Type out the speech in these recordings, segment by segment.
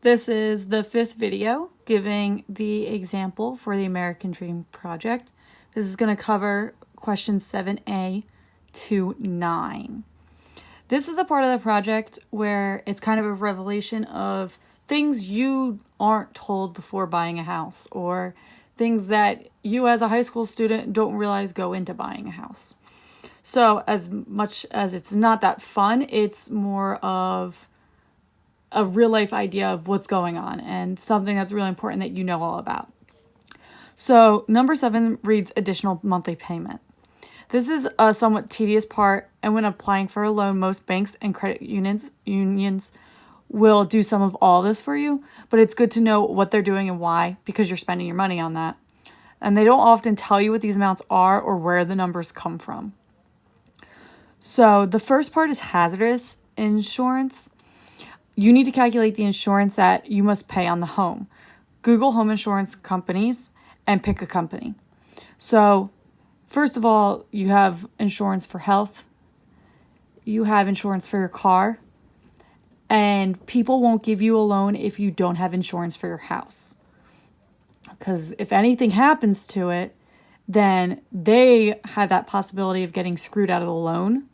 This is the 5th video giving the example for the American Dream Project. This is going to cover questions 7a to 9. This is the part of the project where it's kind of a revelation of things you aren't told before buying a house, or things that you as a high school student don't realize go into buying a house. So as much as it's not that fun, it's more of a real life idea of what's going on and something that's really important that you know all about. So number 7 reads additional monthly payment. This is a somewhat tedious part, and when applying for a loan, most banks and credit unions will do some of all this for you, but it's good to know what they're doing and why, because you're spending your money on that. And they don't often tell you what these amounts are or where the numbers come from. So the first part is hazardous insurance. You need to calculate the insurance that you must pay on the home. Google home insurance companies and pick a company. So first of all, you have insurance for health. You have insurance for your car. And people won't give you a loan if you don't have insurance for your house. Because if anything happens to it, then they have that possibility of getting screwed out of the loan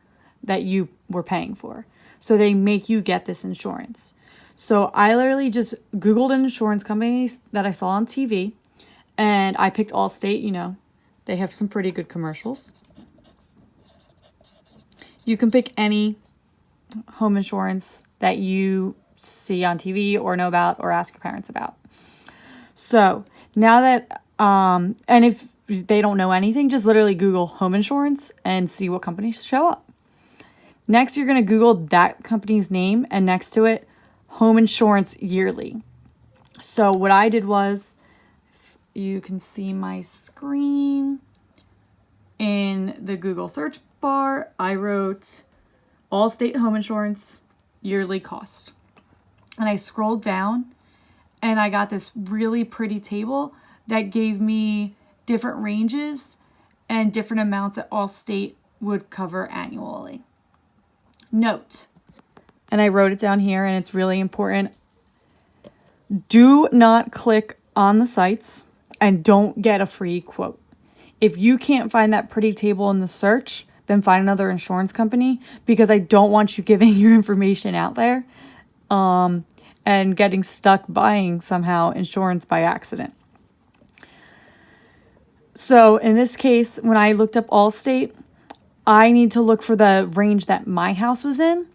that you were paying for. So they make you get this insurance. So I literally just Googled an insurance company that I saw on TV, and I picked Allstate. You know, they have some pretty good commercials. You can pick any home insurance that you see on TV or know about or ask your parents about. So now that, and if they don't know anything, just literally Google home insurance and see what companies show up. Next, you're going to Google that company's name, and next to it, home insurance yearly. So what I did was, you can see my screen. In the Google search bar, I wrote Allstate home insurance yearly cost. And I scrolled down, and I got this really pretty table that gave me different ranges and different amounts that Allstate would cover annually. Note, and I wrote it down here, and it's really important. Do not click on the sites and don't get a free quote. If you can't find that pretty table in the search, then find another insurance company, because I don't want you giving your information out there and getting stuck buying somehow insurance by accident. So in this case, when I looked up Allstate, I need to look for the range that my house was in.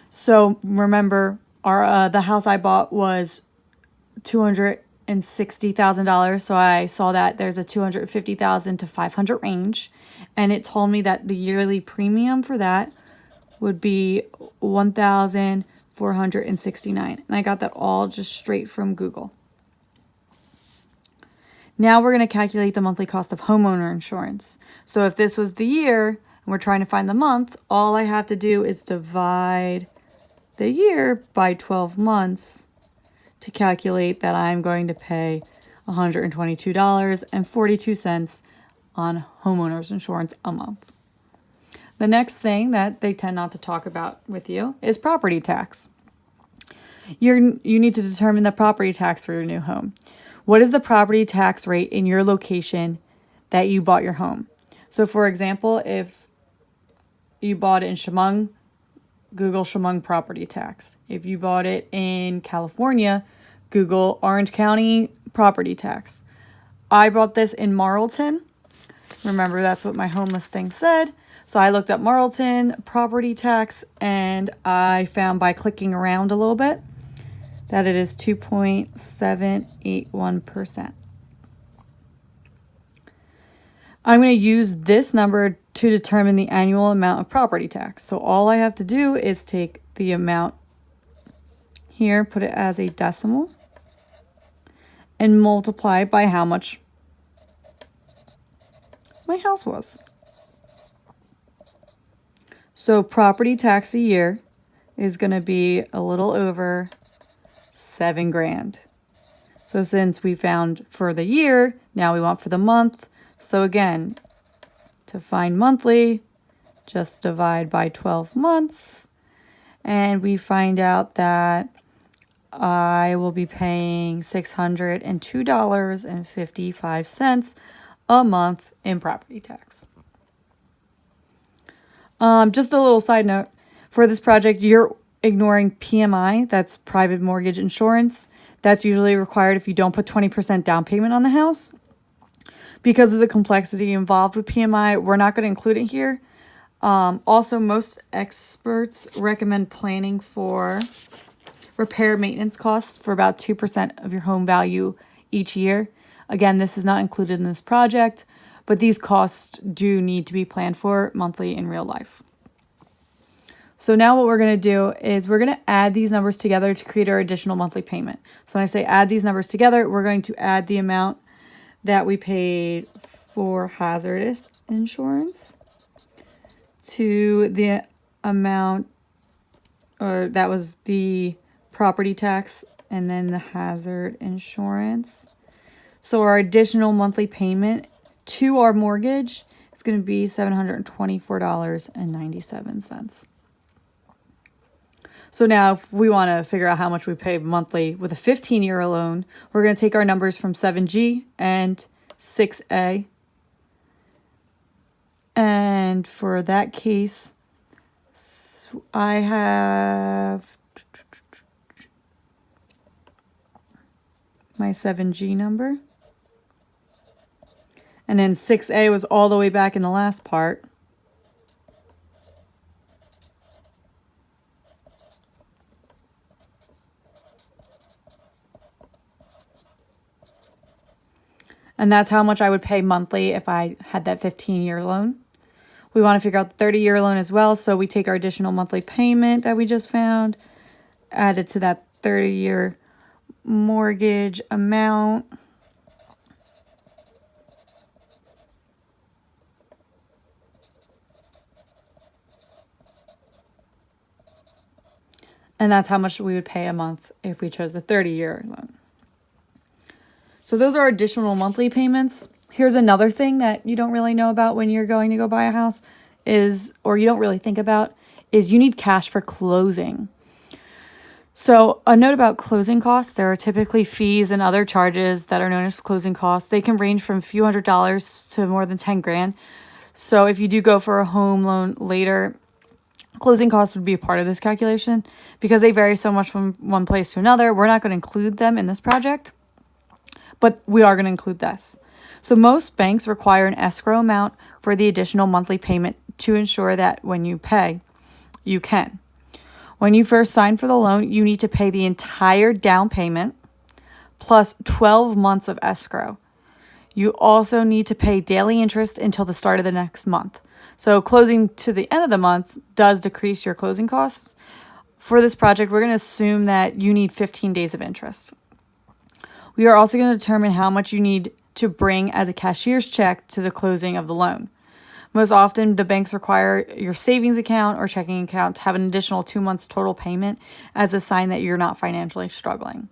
So remember, the house I bought was $260,000. So I saw that there's a $250,000 to $500,000 range, and it told me that the yearly premium for that would be $1,469, and I got that all just straight from Google. Now we're going to calculate the monthly cost of homeowner insurance. So if this was the year, we're trying to find the month, all I have to do is divide the year by 12 months to calculate that I'm going to pay $122.42 on homeowners insurance a month. The next thing that they tend not to talk about with you is property tax. You need to determine the property tax for your new home. What is the property tax rate in your location that you bought your home? So for example, if you bought it in Chemung, Google Chemung property tax. If you bought it in California, Google Orange County property tax. I bought this in Marlton. Remember, that's what my home listing said. So I looked up Marlton property tax, and I found by clicking around a little bit that it is 2.781%. I'm going to use this number to determine the annual amount of property tax. So all I have to do is take the amount here, put it as a decimal, and multiply by how much my house was. So property tax a year is going to be a little over $7,000. So since we found for the year, now we want for the month. So again, to find monthly, just divide by 12 months, and we find out that I will be paying $602.55 a month in property tax. Just a little side note, for this project, you're ignoring PMI, that's private mortgage insurance. That's usually required if you don't put 20% down payment on the house. Because of the complexity involved with PMI, we're not going to include it here. Also, most experts recommend planning for repair maintenance costs for about 2% of your home value each year. Again, this is not included in this project, but these costs do need to be planned for monthly in real life. So now what we're going to do is we're going to add these numbers together to create our additional monthly payment. So when I say add these numbers together, we're going to add the amount that we paid for hazardous insurance to the amount, or that was the property tax and then the hazard insurance. So our additional monthly payment to our mortgage is going to be $724.97. So now if we want to figure out how much we pay monthly with a 15-year loan, we're going to take our numbers from 7G and 6A. And for that case, I have my 7G number. And then 6A was all the way back in the last part. And that's how much I would pay monthly if I had that 15-year loan. We want to figure out the 30-year loan as well. So we take our additional monthly payment that we just found, add it to that 30-year mortgage amount. And that's how much we would pay a month if we chose the 30-year loan. So those are additional monthly payments. Here's another thing that you don't really know about when you're going to go buy a house is, or you don't really think about, is you need cash for closing. So a note about closing costs, there are typically fees and other charges that are known as closing costs. They can range from a few $100s to more than 10 grand. So if you do go for a home loan later, closing costs would be a part of this calculation because they vary so much from one place to another. We're not going to include them in this project, but we are going to include this. So most banks require an escrow amount for the additional monthly payment to ensure that when you pay, you can. When you first sign for the loan, you need to pay the entire down payment plus 12 months of escrow. You also need to pay daily interest until the start of the next month. So closing to the end of the month does decrease your closing costs. For this project, we're going to assume that you need 15 days of interest. We are also going to determine how much you need to bring as a cashier's check to the closing of the loan. Most often, the banks require your savings account or checking account to have an additional 2 months total payment as a sign that you're not financially struggling.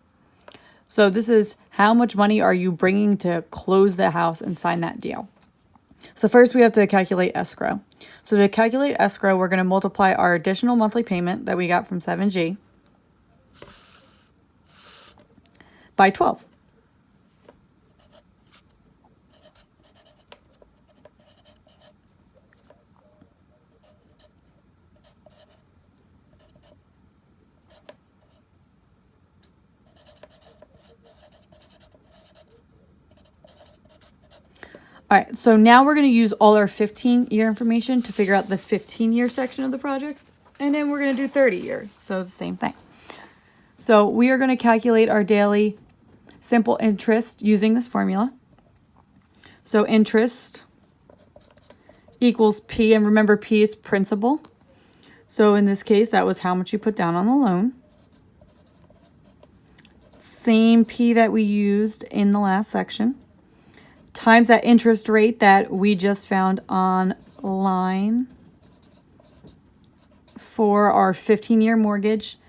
So this is how much money are you bringing to close the house and sign that deal. So first we have to calculate escrow. So to calculate escrow, we're going to multiply our additional monthly payment that we got from 7G by 12. All right, so now we're going to use all our 15-year information to figure out the 15-year section of the project, and then we're going to do 30-year, so the same thing. So we are going to calculate our daily simple interest using this formula. So interest equals P, and remember P is principal. So in this case, that was how much you put down on the loan. Same P that we used in the last section, times that interest rate that we just found online for our 15-year mortgage.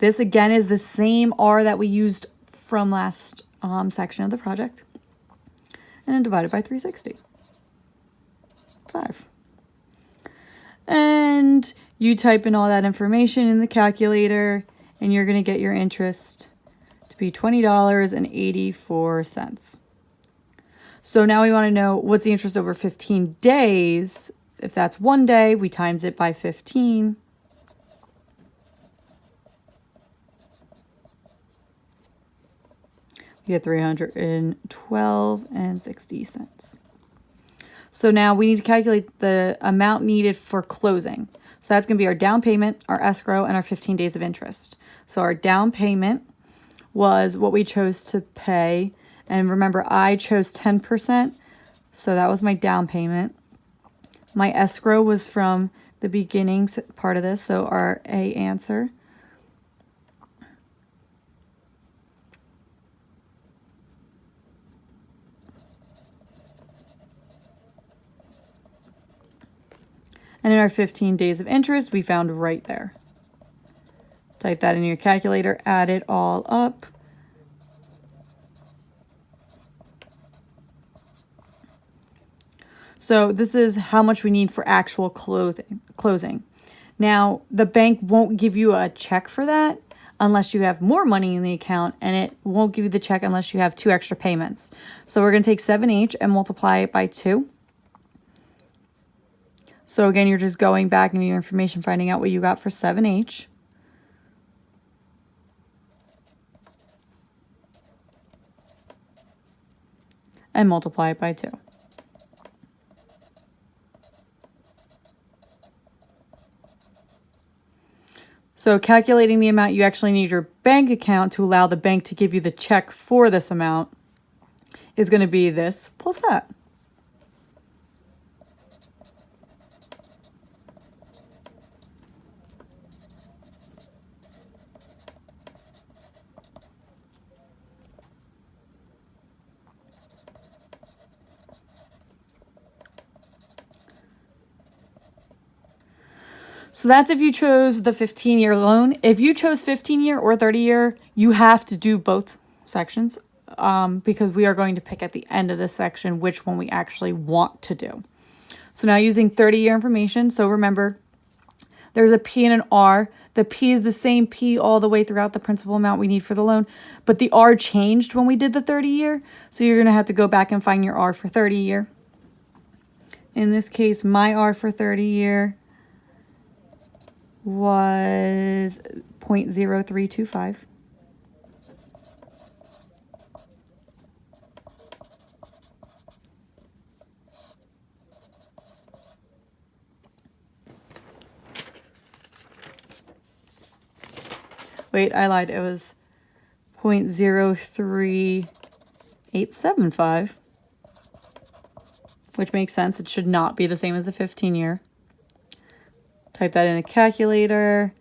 This again is the same R that we used from last section of the project. And then divided by 360. 5. And you type in all that information in the calculator and you're going to get your interest to be $20.84. So now we want to know what's the interest over 15 days. If that's 1 day, we times it by 15. We get $312.60. So now we need to calculate the amount needed for closing. So that's going to be our down payment, our escrow, and our 15 days of interest. So our down payment was what we chose to pay. And remember, I chose 10%. So that was my down payment. My escrow was from the beginning part of this. So our A answer. And in our 15 days of interest, we found right there. Type that in your calculator, add it all up. So this is how much we need for actual closing. Now, the bank won't give you a check for that unless you have more money in the account, and it won't give you the check unless you have 2 extra payments. So we're going to take 7H and multiply it by 2. So again, you're just going back into your information, finding out what you got for 7H. And multiply it by 2. So calculating the amount you actually need your bank account to allow the bank to give you the check for this amount is going to be this plus that. So that's if you chose the 15-year loan. If you chose 15-year or 30-year, you have to do both sections because we are going to pick at the end of this section which one we actually want to do. So now using 30-year information. So remember, there's a P and an R. The P is the same P all the way throughout the principal amount we need for the loan, but the R changed when we did the 30-year. So you're going to have to go back and find your R for 30-year. In this case, my R for 30-year was 0.0325. Wait, I lied. It was 0.03875, which makes sense. It should not be the same as the 15-year. Type that in a calculator,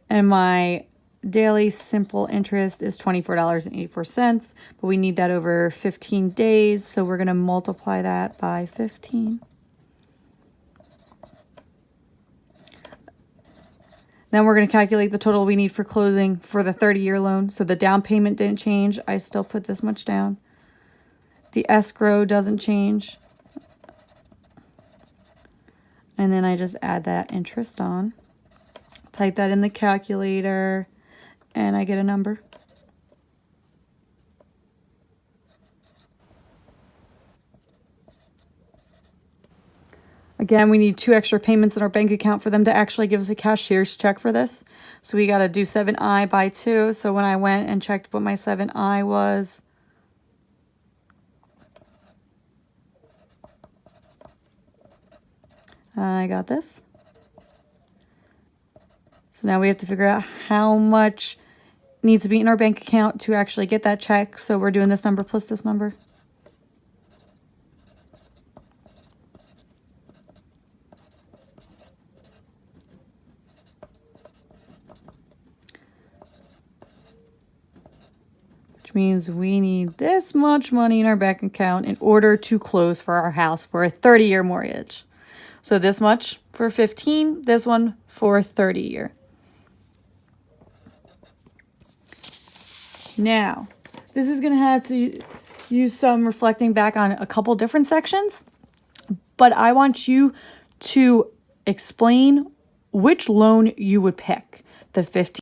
and my daily simple interest is $24.84, but we need that over 15 days, so we're going to multiply that by 15. Then we're going to calculate the total we need for closing for the 30-year loan. So the down payment didn't change. I still put this much down. The escrow doesn't change. And then I just add that interest on. Type that in the calculator, and I get a number. Again, we need 2 extra payments in our bank account for them to actually give us a cashier's check for this. So we got to do 7I by 2. So when I went and checked what my 7I was, I got this. So now we have to figure out how much needs to be in our bank account to actually get that check. So we're doing this number plus this number. Which means we need this much money in our bank account in order to close for our house for a 30-year mortgage. So this much for 15, this one for 30-year. Now, this is going to have to use some reflecting back on a couple different sections, but I want you to explain which loan you would pick, the 15